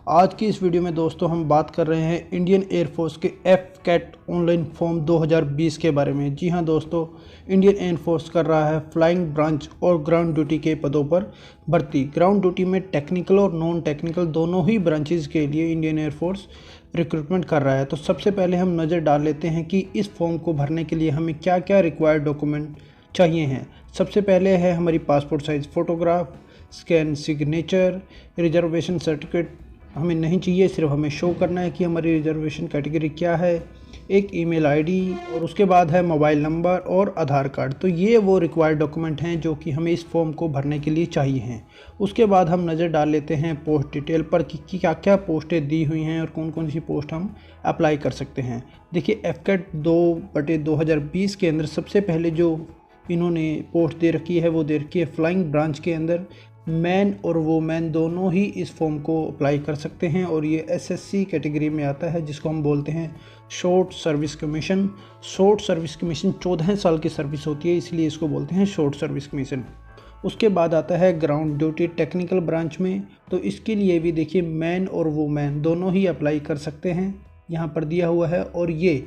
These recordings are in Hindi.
आज की इस वीडियो में दोस्तों हम बात कर रहे हैं इंडियन एयरफोर्स के एफ-कैट ऑनलाइन फॉर्म 2020 के बारे में। जी हां दोस्तों, इंडियन एयरफोर्स कर रहा है फ्लाइंग ब्रांच और ग्राउंड ड्यूटी के पदों पर भर्ती। ग्राउंड ड्यूटी में टेक्निकल और नॉन टेक्निकल दोनों ही ब्रांचेज के लिए इंडियन एयरफोर्स रिक्रूटमेंट कर रहा है। तो सबसे पहले हम नज़र डाल लेते हैं कि इस फॉर्म को भरने के लिए हमें क्या क्या रिक्वायर्ड डॉक्यूमेंट चाहिए हैं। सबसे पहले है हमारी passport size photograph, scan signature, reservation certificate हमें नहीं चाहिए, सिर्फ हमें शो करना है कि हमारी रिजर्वेशन कैटेगरी क्या है, एक ईमेल आईडी और उसके बाद है मोबाइल नंबर और आधार कार्ड। तो ये वो रिक्वायर्ड डॉक्यूमेंट हैं जो कि हमें इस फॉर्म को भरने के लिए चाहिए हैं। उसके बाद हम नज़र डाल लेते हैं पोस्ट डिटेल पर कि क्या क्या पोस्टें दी हुई हैं और कौन कौन सी पोस्ट हम अप्लाई कर सकते हैं। देखिए, एफ-कैट 2/2020 के अंदर सबसे पहले जो इन्होंने पोस्ट दे रखी है वो दे रखी है फ्लाइंग ब्रांच के अंदर। मैन और वोमेन दोनों ही इस फॉर्म को अप्लाई कर सकते हैं और ये एसएससी कैटेगरी में आता है, जिसको हम बोलते हैं short service commission. Short service commission 14 साल की सर्विस होती है, इसलिए इसको बोलते हैं शॉर्ट सर्विस कमीशन। उसके बाद आता है ग्राउंड ड्यूटी टेक्निकल ब्रांच में, तो इसके लिए भी देखिए मैन और वोमेन दोनों ही अप्लाई कर सकते हैं, यहाँ पर दिया हुआ है। और ये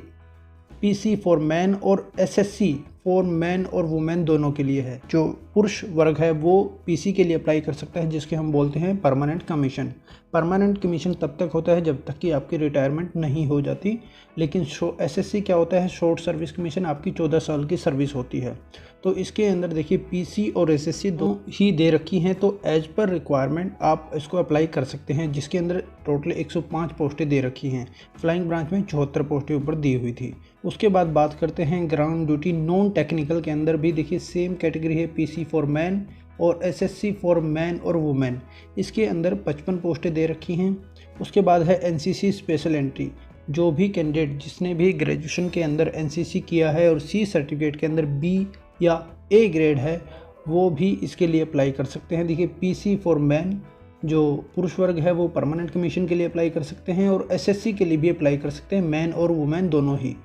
पीसी फॉर मैन और एसएससी फॉर मैन और वुमेन दोनों के लिए है। जो पुरुष वर्ग है वो पीसी के लिए अप्लाई कर सकता है, जिसके हम बोलते हैं परमानेंट कमीशन। परमानेंट कमीशन तब तक होता है जब तक कि आपकी रिटायरमेंट नहीं हो जाती, लेकिन एसएससी क्या होता है, शॉर्ट सर्विस कमीशन, आपकी 14 साल की सर्विस होती है। तो इसके अंदर देखिए पीसी और एसएससी दो ही दे रखी हैं, तो एज पर रिक्वायरमेंट आप इसको अप्लाई कर सकते हैं, जिसके अंदर टोटल 105 पोस्टें दे रखी हैं। फ्लाइंग ब्रांच में 74 पोस्टें ऊपर दी हुई थी। उसके बाद बात करते हैं ग्राउंड ड्यूटी नॉन टेक्निकल के अंदर भी देखिए सेम कैटेगरी है, पीसी फॉर मैन और एसएससी फॉर मैन और वुमेन। इसके अंदर 55 पोस्टें दे रखी हैं। उसके बाद है एनसीसी स्पेशल एंट्री। जो भी कैंडिडेट जिसने भी ग्रेजुएशन के अंदर एनसीसी किया है और सी सर्टिफिकेट के अंदर बी या ए ग्रेड है, वो भी इसके लिए अप्लाई कर सकते हैं। देखिए पीसी फॉर मैन जो पुरुष वर्ग है वो परमानेंट कमीशन के लिए अप्लाई कर सकते हैं और एसएससी के लिए भी अप्लाई कर सकते हैं, मैन और वुमेन दोनों ही।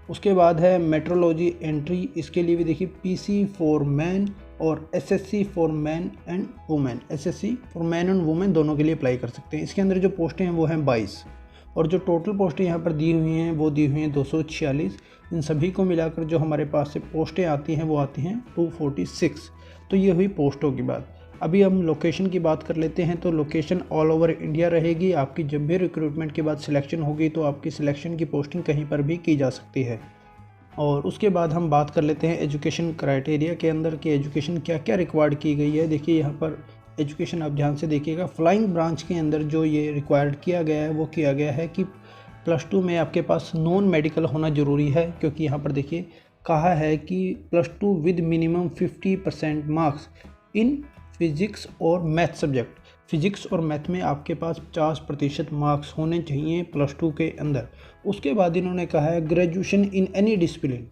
उसके बाद है मेट्रोलॉजी एंट्री। इसके लिए भी देखिए पीसी फॉर मैन और SSC for man and women, SSC for man and women दोनों के लिए अप्लाई कर सकते हैं। इसके अंदर जो पोस्टें हैं वो हैं 22 और जो टोटल पोस्टें यहाँ पर दी हुई हैं वो दी हुई हैं 246। इन सभी को मिलाकर जो हमारे पास से पोस्टें आती हैं वो आती हैं 246। तो ये हुई पोस्टों की बात। अभी हम लोकेशन की बात कर लेते हैं। तो लोकेशन ऑल ओवर इंडिया रहेगी। आपकी जब भी रिक्रूटमेंट के बाद सिलेक्शन होगी तो आपकी सिलेक्शन की पोस्टिंग कहीं पर भी की जा सकती है। और उसके बाद हम बात कर लेते हैं एजुकेशन क्राइटेरिया के अंदर कि एजुकेशन क्या क्या रिक्वायर्ड की गई है। देखिए यहाँ पर एजुकेशन आप ध्यान से देखिएगा। फ्लाइंग ब्रांच के अंदर जो ये रिक्वायर्ड किया गया है वो किया गया है कि +2 में आपके पास नॉन मेडिकल होना ज़रूरी है, क्योंकि यहाँ पर देखिए कहा है कि +2 with minimum 50% marks in physics और मैथ सब्जेक्ट। फिज़िक्स और मैथ में आपके पास 50% मार्क्स होने चाहिए +2 के अंदर। उसके बाद इन्होंने कहा है graduation in any discipline.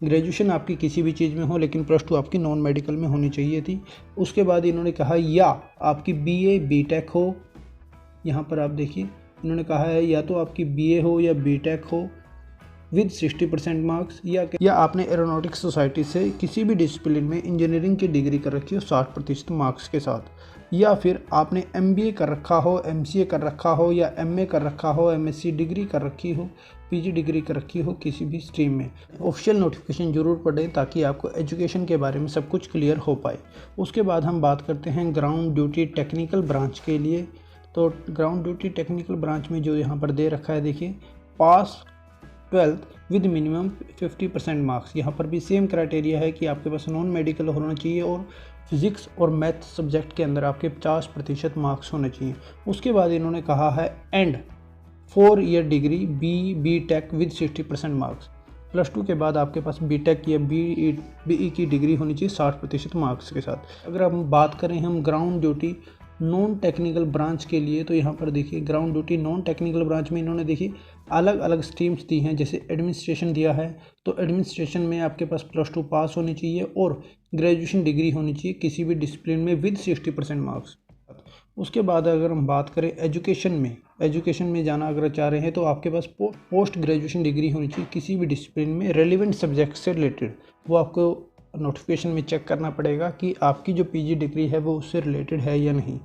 Graduation आपकी किसी भी चीज़ में हो, लेकिन +2 आपकी नॉन मेडिकल में होनी चाहिए थी। उसके बाद इन्होंने कहा या आपकी बीए बीटेक हो। यहाँ पर आप देखिए इन्होंने कहा है या तो आपकी बीए हो या बीटेक हो विद 60% मार्क्स, या आपने एरोनॉटिक्स सोसाइटी से किसी भी डिसिप्लिन में इंजीनियरिंग की डिग्री कर रखी हो 60% मार्क्स के साथ, या फिर आपने एमबीए कर रखा हो, एमसीए कर रखा हो या एमए कर रखा हो, एमएससी डिग्री कर रखी हो, पीजी डिग्री कर रखी हो किसी भी स्ट्रीम में। ऑफिशियल नोटिफिकेशन जरूर पढ़ें ताकि आपको एजुकेशन के बारे में सब कुछ क्लियर हो पाए। उसके बाद हम बात करते हैं ग्राउंड ड्यूटी टेक्निकल ब्रांच के लिए। तो ग्राउंड ड्यूटी टेक्निकल ब्रांच में जो यहाँ पर दे रखा है देखिए पास 12th विद मिनिमम 50% मार्क्स। यहाँ पर भी सेम क्राइटेरिया है कि आपके पास नॉन मेडिकल होना चाहिए और फिज़िक्स और मैथ सब्जेक्ट के अंदर आपके 50% मार्क्स होने चाहिए। उसके बाद इन्होंने कहा है and 4 year degree BTech with 60% marks. +2 के बाद आपके पास बीटेक या बीई की डिग्री होनी चाहिए 60% मार्क्स के साथ। अगर हम बात करें हम ground duty non technical branch के लिए, तो यहाँ पर देखिए ground duty non technical branch में इन्होंने देखिए अलग अलग स्ट्रीम्स दी हैं। जैसे एडमिनिस्ट्रेशन दिया है, तो एडमिनिस्ट्रेशन में आपके पास +2 पास होनी चाहिए और ग्रेजुएशन डिग्री होनी चाहिए किसी भी डिसिप्लिन में विद 60% मार्क्स। उसके बाद अगर हम बात करें एजुकेशन में जाना अगर चाह रहे हैं तो आपके पास पोस्ट ग्रेजुएशन डिग्री होनी चाहिए किसी भी डिसिप्लिन में रेलिवेंट सब्जेक्ट से रिलेटेड। वो आपको नोटिफिकेशन में चेक करना पड़ेगा कि आपकी जो पीजी डिग्री है वो उससे रिलेटेड है या नहीं।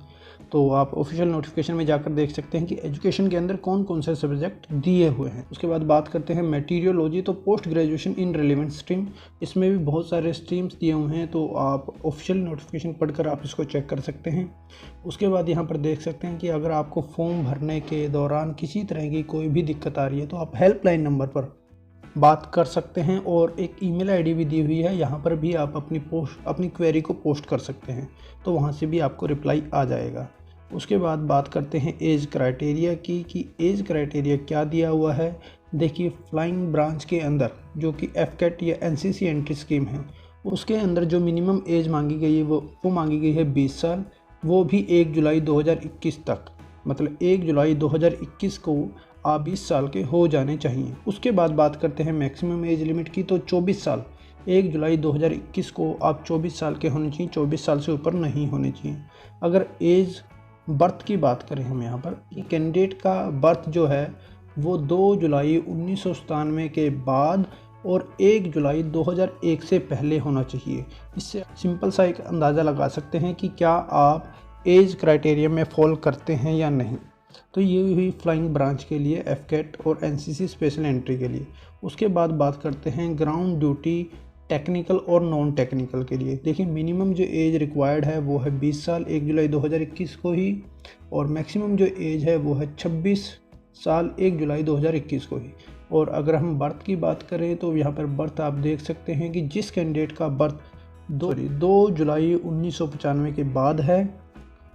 तो आप ऑफिशियल नोटिफिकेशन में जाकर देख सकते हैं कि एजुकेशन के अंदर कौन कौन से सब्जेक्ट दिए हुए हैं। उसके बाद बात करते हैं मेटीरियोलॉजी, तो post graduation in relevant stream, इसमें भी बहुत सारे स्ट्रीम्स दिए हुए हैं, तो आप ऑफिशियल नोटिफिकेशन पढ़कर आप इसको चेक कर सकते हैं। उसके बाद यहाँ पर देख सकते हैं कि अगर आपको फॉर्म भरने के दौरान किसी तरह की कोई भी दिक्कत आ रही है तो आप हेल्पलाइन नंबर पर बात कर सकते हैं, और एक ईमेल आईडी भी दी हुई है, यहाँ पर भी आप अपनी क्वेरी को पोस्ट कर सकते हैं, तो वहाँ से भी आपको रिप्लाई आ जाएगा। उसके बाद बात करते हैं एज क्राइटेरिया की, कि एज क्राइटेरिया क्या दिया हुआ है। देखिए, फ्लाइंग ब्रांच के अंदर जो कि एफकेट या एनसीसी एंट्री स्कीम है, उसके अंदर जो मिनिमम एज मांगी गई है वो मांगी गई है 20 साल, वो भी 1 जुलाई 2021 तक, मतलब 1 जुलाई 2021 को आप 20 साल के हो जाने चाहिए। उसके बाद बात करते हैं मैक्सिमम एज लिमिट की, तो 24 साल, 1 जुलाई 2021 को आप 24 साल के होने चाहिए, 24 साल से ऊपर नहीं होने चाहिए। अगर एज बर्थ की बात करें हम यहाँ पर, कैंडिडेट का बर्थ जो है वो 2 जुलाई 1997 के बाद और 1 जुलाई 2001 से पहले होना चाहिए। इससे सिंपल सा एक अंदाज़ा लगा सकते हैं कि क्या आप एज क्राइटेरिया में फॉल करते हैं या नहीं। तो ये हुई फ्लाइंग ब्रांच के लिए, एफकेट और एनसीसी स्पेशल एंट्री के लिए। उसके बाद बात करते हैं ग्राउंड ड्यूटी टेक्निकल और नॉन टेक्निकल के लिए। देखिए, मिनिमम जो एज रिक्वायर्ड है वो है 20 साल 1 जुलाई 2021 को ही, और मैक्सिमम जो एज है वो है 26 साल 1 जुलाई 2021 को ही। और अगर हम बर्थ की बात करें तो यहाँ पर बर्थ आप देख सकते हैं कि जिस कैंडिडेट का बर्थ 2 जुलाई 1995 के बाद है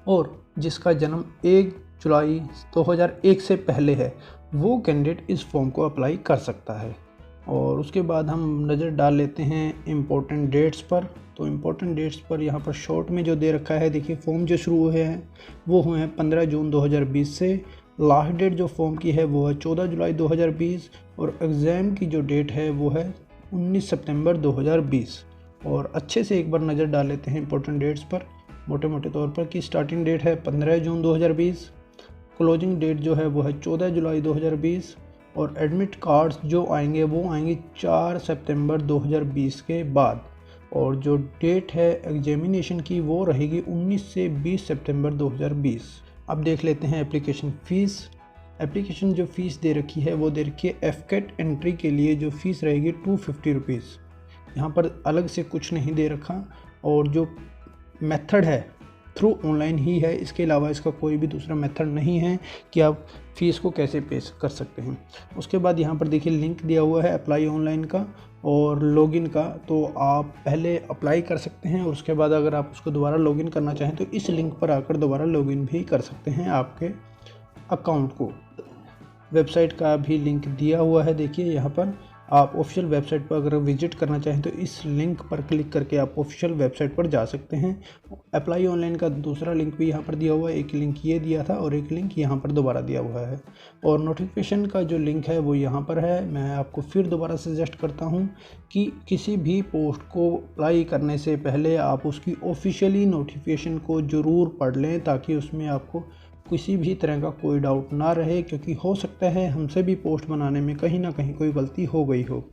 और जिसका जन्म 1 जुलाई 2001 से पहले है, वो कैंडिडेट इस फॉर्म को अप्लाई कर सकता है। और उसके बाद हम नज़र डाल लेते हैं इम्पोर्टेंट डेट्स पर। तो इम्पोर्टेंट डेट्स पर यहाँ पर शॉर्ट में जो दे रखा है, देखिए फॉर्म जो शुरू हुए हैं वो हुए हैं 15 जून 2020 से। लास्ट डेट जो फॉर्म की है वो है 14 जुलाई 2020, और एग्ज़ाम की जो डेट है वो है 19 सितंबर 2020। और अच्छे से एक बार नज़र डाल लेते हैं इम्पोर्टेंट डेट्स पर मोटे मोटे तौर पर, कि स्टार्टिंग डेट है 15 जून 2020, क्लोजिंग डेट जो है वो है 14 जुलाई 2020, और एडमिट कार्ड्स जो आएंगे वो आएंगे 4 सितंबर 2020 के बाद, और जो डेट है एग्जामिनेशन की वो रहेगी 19 से 20 सितंबर 2020। अब देख लेते हैं एप्लीकेशन फ़ीस। एप्लीकेशन जो फ़ीस दे रखी है वो दे रखी है एफकेट एंट्री के लिए, जो फ़ीस रहेगी 250 रुपीज़। यहाँ पर अलग से कुछ नहीं दे रखा, और जो मेथड है थ्रू ऑनलाइन ही है, इसके अलावा इसका कोई भी दूसरा मेथड नहीं है कि आप फ़ीस को कैसे पे कर सकते हैं। उसके बाद यहाँ पर देखिए लिंक दिया हुआ है अप्लाई ऑनलाइन का और लॉगिन का, तो आप पहले अप्लाई कर सकते हैं और उसके बाद अगर आप उसको दोबारा लॉगिन करना चाहें तो इस लिंक पर आकर दोबारा लॉगिन भी कर सकते हैं आपके अकाउंट को। वेबसाइट का भी लिंक दिया हुआ है, देखिए यहाँ पर आप ऑफिशियल वेबसाइट पर अगर विजिट करना चाहें तो इस लिंक पर क्लिक करके आप ऑफिशियल वेबसाइट पर जा सकते हैं। अप्लाई ऑनलाइन का दूसरा लिंक भी यहाँ पर दिया हुआ है, एक लिंक ये दिया था और एक लिंक यहाँ पर दोबारा दिया हुआ है, और नोटिफिकेशन का जो लिंक है वो यहाँ पर है। मैं आपको फिर दोबारा सजेस्ट करता हूँ कि किसी भी पोस्ट को अप्लाई करने से पहले आप उसकी ऑफिशियली नोटिफिकेशन को ज़रूर पढ़ लें, ताकि उसमें आपको किसी भी तरह का कोई डाउट ना रहे, क्योंकि हो सकता है हमसे भी पोस्ट बनाने में कहीं ना कहीं कोई गलती हो गई हो।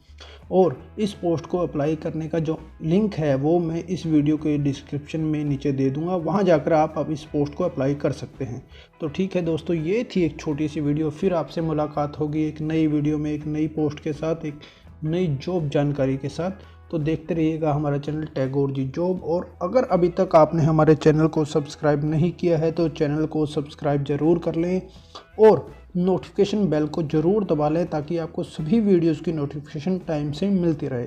और इस पोस्ट को अप्लाई करने का जो लिंक है वो मैं इस वीडियो के डिस्क्रिप्शन में नीचे दे दूंगा, वहां जाकर आप अब इस पोस्ट को अप्लाई कर सकते हैं। तो ठीक है दोस्तों, ये थी एक छोटी सी वीडियो। फिर आपसे मुलाकात होगी एक नई वीडियो में, एक नई पोस्ट के साथ, एक नई जॉब जानकारी के साथ। तो देखते रहिएगा हमारा चैनल टैगोर जी जॉब। और अगर अभी तक आपने हमारे चैनल को सब्सक्राइब नहीं किया है तो चैनल को सब्सक्राइब ज़रूर कर लें और नोटिफिकेशन बेल को ज़रूर दबा लें, ताकि आपको सभी वीडियोज़ की नोटिफिकेशन टाइम से मिलती रहे।